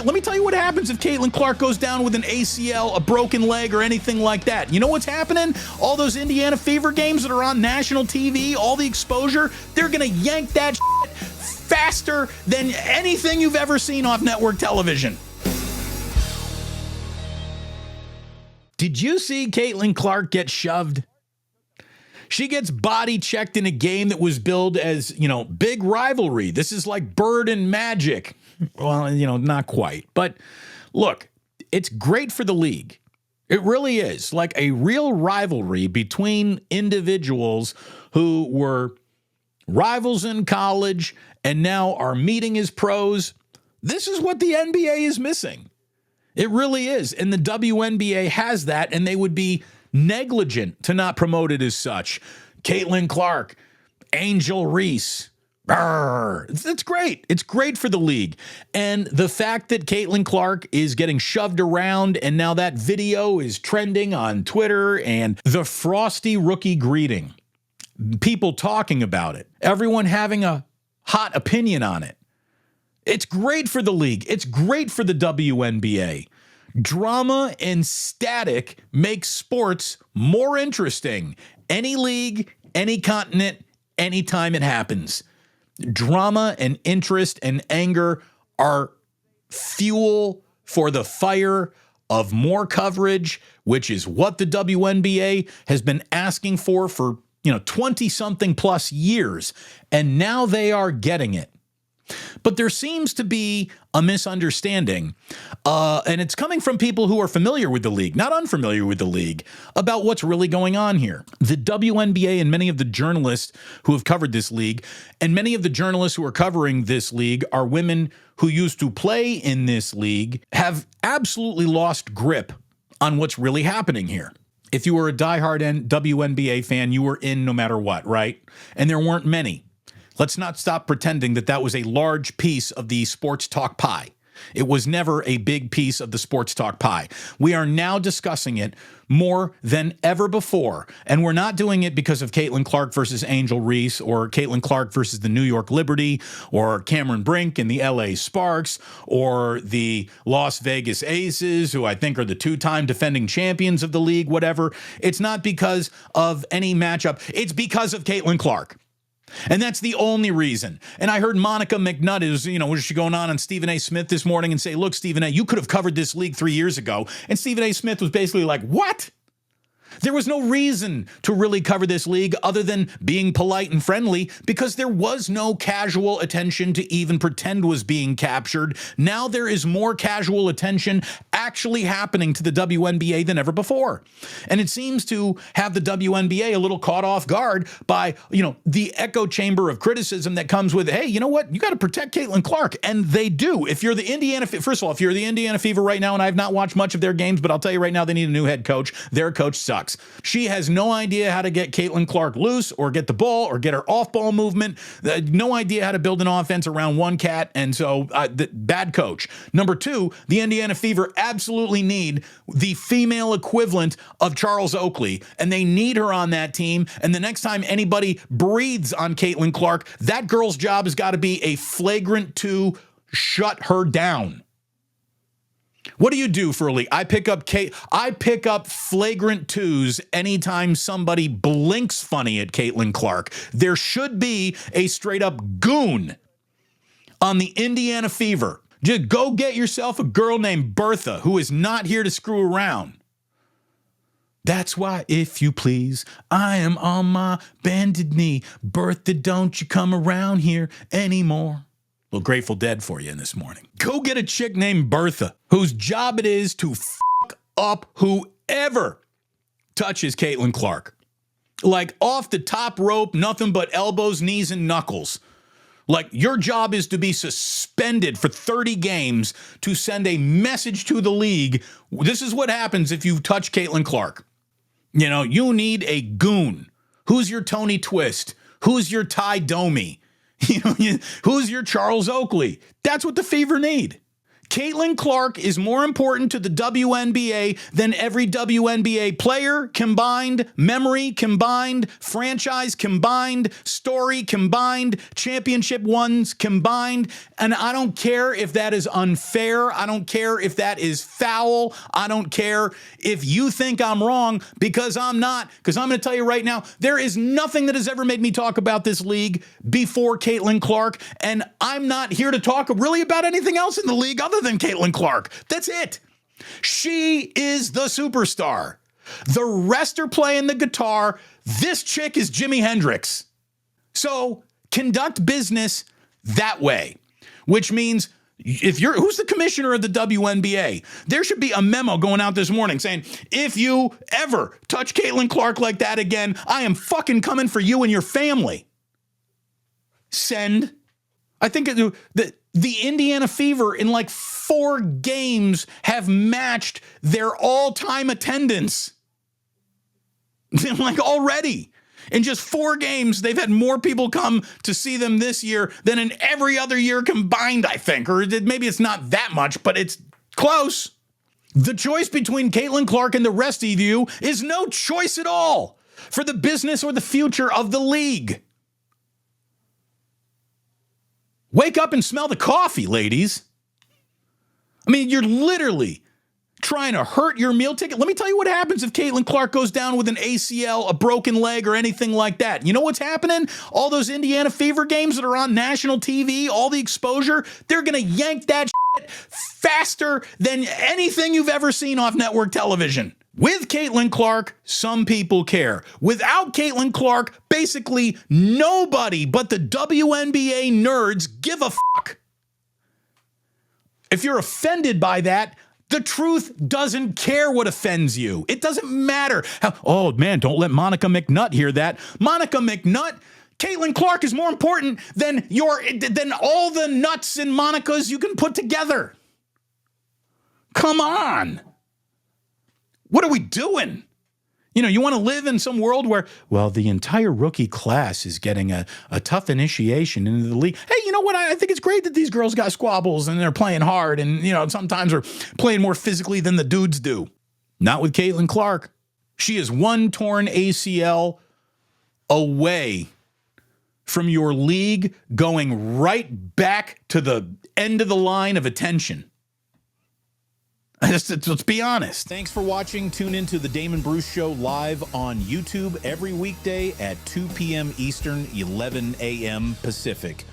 let me tell you what happens if Caitlin Clark goes down with an ACL, a broken leg, or anything like that. You know what's happening? All those Indiana Fever games that are on national TV, all the exposure, they're going to yank that shit faster than anything you've ever seen off network television. Did you see Caitlin Clark get shoved? She gets body checked in a game that was billed as, big rivalry. This is like Bird and Magic. Well, not quite. But look, it's great for the league. It really is. Like a real rivalry between individuals who were rivals in college and now are meeting as pros. This is what the NBA is missing. It really is. And the WNBA has that, and they would be negligent to not promote it as such. Caitlin Clark, Angel Reese. It's great. It's great for the league. And the fact that Caitlin Clark is getting shoved around and now that video is trending on Twitter and the frosty rookie greeting, people talking about it, everyone having a hot opinion on it. It's great for the league. It's great for the WNBA. Drama and static makes sports more interesting. Any league, any continent, anytime it happens. Drama and interest and anger are fuel for the fire of more coverage, which is what the WNBA has been asking for 20-something plus years. And now they are getting it. But there seems to be a misunderstanding, and it's coming from people who are familiar with the league, not unfamiliar with the league, about what's really going on here. The WNBA and many of the journalists who have covered this league, and many of the journalists who are covering this league are women who used to play in this league, have absolutely lost grip on what's really happening here. If you were a diehard WNBA fan, you were in no matter what, right? And there weren't many. Let's not stop pretending that that was a large piece of the sports talk pie. It was never a big piece of the sports talk pie. We are now discussing it more than ever before. And we're not doing it because of Caitlin Clark versus Angel Reese or Caitlin Clark versus the New York Liberty or Cameron Brink and the LA Sparks or the Las Vegas Aces, who I think are the two-time defending champions of the league, whatever. It's not because of any matchup. It's because of Caitlin Clark. And that's the only reason. And I heard Monica McNutt was she going on Stephen A. Smith this morning and say, look, Stephen A., you could have covered this league 3 years ago. And Stephen A. Smith was basically like, what? There was no reason to really cover this league other than being polite and friendly because there was no casual attention to even pretend was being captured. Now there is more casual attention actually happening to the WNBA than ever before. And it seems to have the WNBA a little caught off guard by, the echo chamber of criticism that comes with, hey, you know what? You got to protect Caitlin Clark. And they do. If you're the Indiana, first of all, if you're the Indiana Fever right now, and I've not watched much of their games, but I'll tell you right now, they need a new head coach. Their coach sucks. She has no idea how to get Caitlin Clark loose or get the ball or get her off-ball movement. No idea how to build an offense around one cat, and so bad coach. Number two, the Indiana Fever absolutely need the female equivalent of Charles Oakley, and they need her on that team, and the next time anybody breathes on Caitlin Clark, that girl's job has got to be a flagrant 2, shut her down. What do you do for a league? I pick up flagrant 2s anytime somebody blinks funny at Caitlin Clark. There should be a straight up goon on the Indiana Fever. Just go get yourself a girl named Bertha who is not here to screw around. That's why, if you please, I am on my bended knee. Bertha, don't you come around here anymore. Well, Grateful Dead for you in this morning. Go get a chick named Bertha, whose job it is to fuck up whoever touches Caitlin Clark. Like off the top rope, nothing but elbows, knees, and knuckles. Like your job is to be suspended for 30 games to send a message to the league. This is what happens if you touch Caitlin Clark. You need a goon. Who's your Tony Twist? Who's your Ty Domi? Who's your Charles Oakley? That's what the Fever need. Caitlin Clark is more important to the WNBA than every WNBA player combined, memory combined, franchise combined, story combined, championship ones combined. And I don't care if that is unfair. I don't care if that is foul. I don't care if you think I'm wrong, because I'm not. Because I'm going to tell you right now, there is nothing that has ever made me talk about this league before Caitlin Clark. And I'm not here to talk really about anything else in the league other than Caitlin Clark. That's it. She is the superstar. The rest are playing the guitar. This chick is Jimi Hendrix. So conduct business that way, which means who's the commissioner of the WNBA? There should be a memo going out this morning saying, if you ever touch Caitlin Clark like that again, I am fucking coming for you and your family. Send. I think the Indiana Fever in like 4 games have matched their all-time attendance. Like already. In just 4 games, they've had more people come to see them this year than in every other year combined, I think. Or maybe it's not that much, but it's close. The choice between Caitlin Clark and the rest of you is no choice at all for the business or the future of the league. Wake up and smell the coffee, ladies. I mean, you're literally trying to hurt your meal ticket. Let me tell you what happens if Caitlin Clark goes down with an ACL, a broken leg, or anything like that. You know what's happening? All those Indiana Fever games that are on national TV, all the exposure, they're going to yank that shit faster than anything you've ever seen off network television. With Caitlin Clark, some people care. Without Caitlin Clark, basically nobody but the WNBA nerds give a fuck. If you're offended by that, the truth doesn't care what offends you. It doesn't matter. Oh, man, don't let Monica McNutt hear that. Monica McNutt, Caitlin Clark is more important than all the nuts and Monicas you can put together. Come on. What are we doing? You know, you want to live in some world where, well, the entire rookie class is getting a tough initiation into the league. Hey, you know what? I think it's great that these girls got squabbles and they're playing hard and, you know, sometimes are playing more physically than the dudes do. Not with Caitlin Clark. She is one torn ACL away from your league going right back to the end of the line of attention. Let's be honest. Thanks for watching. Tune into the Damon Bruce Show live on YouTube every weekday at 2 p.m. Eastern, 11 a.m. Pacific.